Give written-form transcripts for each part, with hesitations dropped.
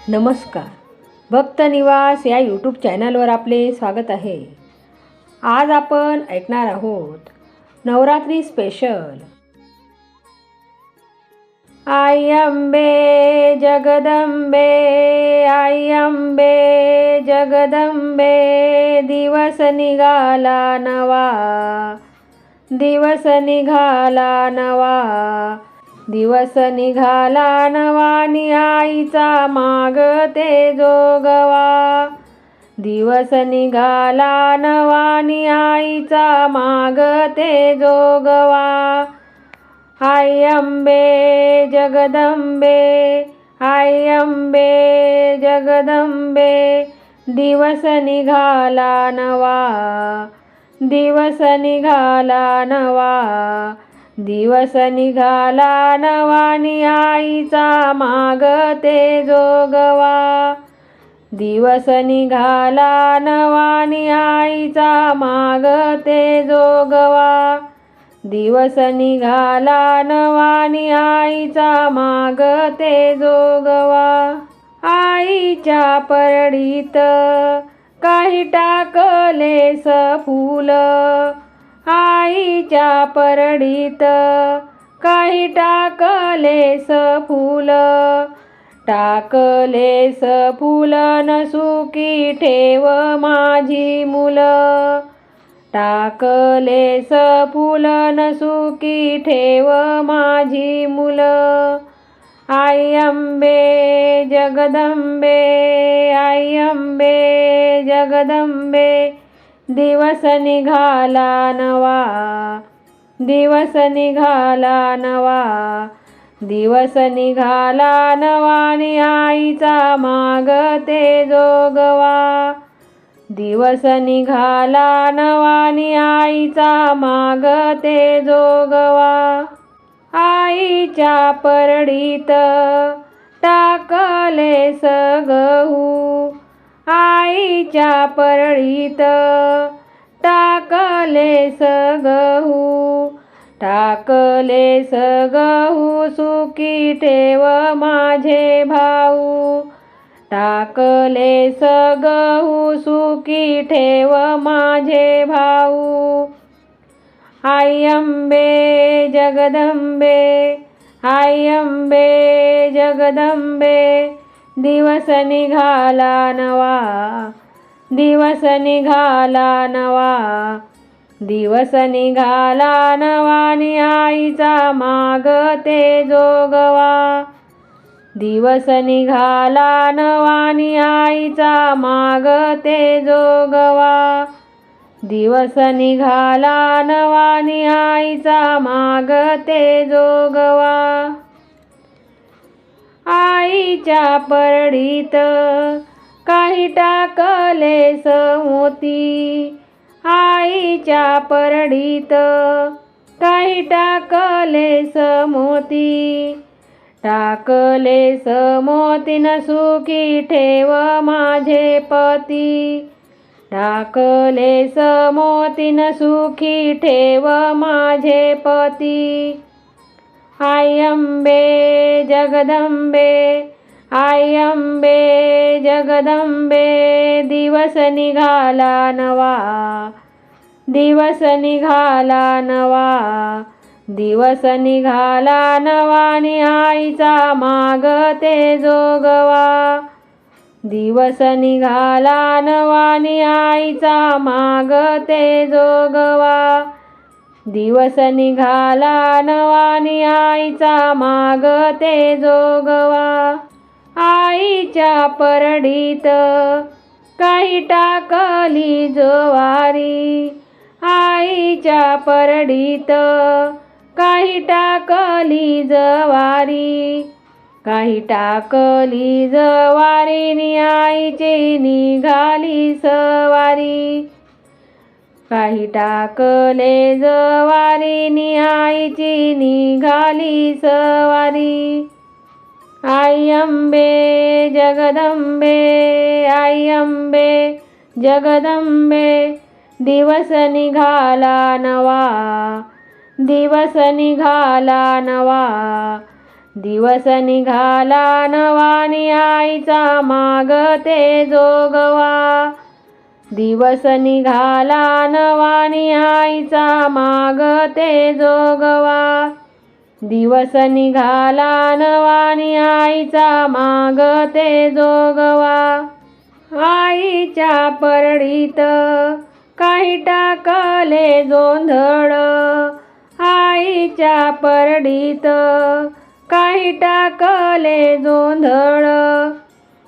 नमस्कार. भक्त निवास या यूट्यूब चॅनलवर आपले स्वागत आहे. आज आपण ऐकणार आहोत नवरात्री स्पेशल. आई अंबे जगदंबे, आई अंबे जगदंबे, दिवस निघाला नवा, दिवस निघाला नवा, दिवस निघाला नवानी आईचा मागते जोगवा, दिवस निघाला नवानी आईचा मागते जोगवा. आई अंबे जगदंबे, आई अंबे जगदंबे, दिवस निघाला नवा, दिवस निघाला नवा, दिवस निघाला नवानी आईचा मागते जोगवा, दिवस निघाला नवानी आईचा मागते जोगवा, दिवस निघाला नवानी आईचा मागते जोगवा. आईच्या परडीत काही टाकलेस फूल, आईच्या परडीत काही टाकलेस फूल, टाकलेस फूल नसुकी ठेव माझी मुल, टाकलेस फूल नसुकी ठेव माझी मुल. आई अंबे जगदंबे, आई अंबे जगदंबे, दिवस निघाला नवा, दिवस निघाला नवा, दिवस निघाला नवानी आईचा मागते जोगवा, दिवस निघाला नवानी आईचा मागते जोगवा. आईच्या परडीत टाकलेस गहू, आईच्या परडीत टाकलेस गहू, टाकलेस गहू सुकी ठेव माझे भाऊ, टाकलेस गहू सुकी ठेव माझे भाऊ. आई अंबे जगदंबे, आई अंबे जगदंबे, दिवस निघाला नवा, दिवस निघाला नवा, दिवस निघाला नवानी आईचा मागते जोगवा, दिवस निघाला नवानी आईचा मागते जोगवा, दिवस निघाला नवानी आईचा मागते जोगवा. आईच्या परडीत काही टाकलेस मोती, आईच्या परडीत काही टाकलेस मोती, टाकलेस मोती नसुकी ठेव माझे पती, टाकलेस मोती नसुकी ठेव माझे पती. आई अंबे जगदंबे, आई अंबे जगदंबे, दिवस निघाला नवा, दिवस निघाला नवा, दिवस निघाला नवानी आईचा मागते जोगवा, दिवस निघाला नवानी आईचा मागते जोगवा, दिवस निघाला नवानी आईचा मागते जोगवा. आईच्या परडीत काही टाकली ज्वारी, आईच्या परडीत काही टाकली ज्वारी, काही टाकली ज्वारीनी आईची निघाली सवारी, काही टाकले ज्वारीनी आईची निघाली सवारी. आई अंबे जगदंबे, आई अंबे जगदंबे, दिवस निघाला नवा, दिवस निघाला नवा, दिवस निघाला नवानी आईचा मागते जोगवा. दिवस निघाला नवानी आईचा मागते जोगवा. दिवस निघाला नवानी आईचा मागते जोगवा. आईच्या परडीत काही टाकले जोंधळ. आईच्या परडीत काही टाकले जोंधळ.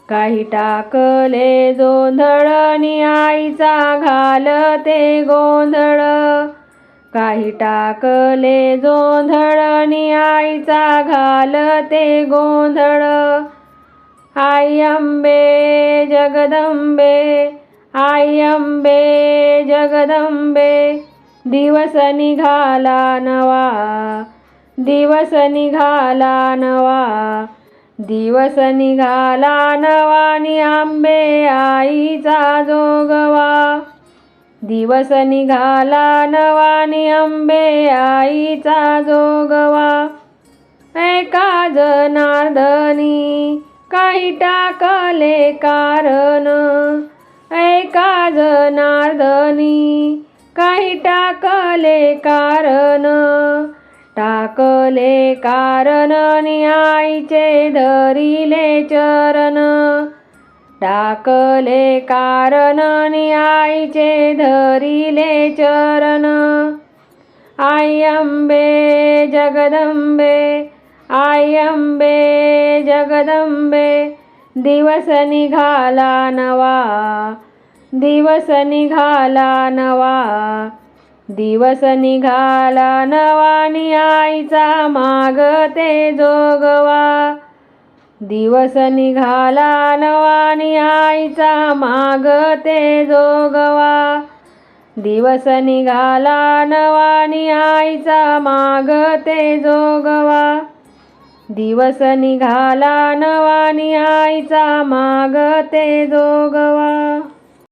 काही टाकले जोंधळ नि आईचा घालते गोंधळ. काही टाकले जोंधळ नि आईचा घालते गोंधळ. आई अंबे जगदंबे, आई अंबे जगदंबे, दिवस निघाला नवा. दिवस निघाला नवा. दिवस निघाला नवा नि आंबे आईचा जोगवा. दिवस निघाला नवा नि आंबे आईचा जोगवा. एका जनार्दनी काही टाकले कारण. एका जनार्दनी काही टाकले कारण. टाकले कारण नि आईचे धरिले चरण. टाकले कारण नि आईचे धरिले चरण. आई अंबे जगदंबे, आई अंबे जगदंबे, दिवस निघाला नवा. दिवस निघाला नवा. दिवस निघाला नवा नि आईचा मागते जोगवा. दिवस निघाला नवा नि आईचा मागते जोगवा. दिवस निघाला नवा नि आईचा मागते जोगवा. दिवस निघाला नवा नि आईचा मागते जोगवा.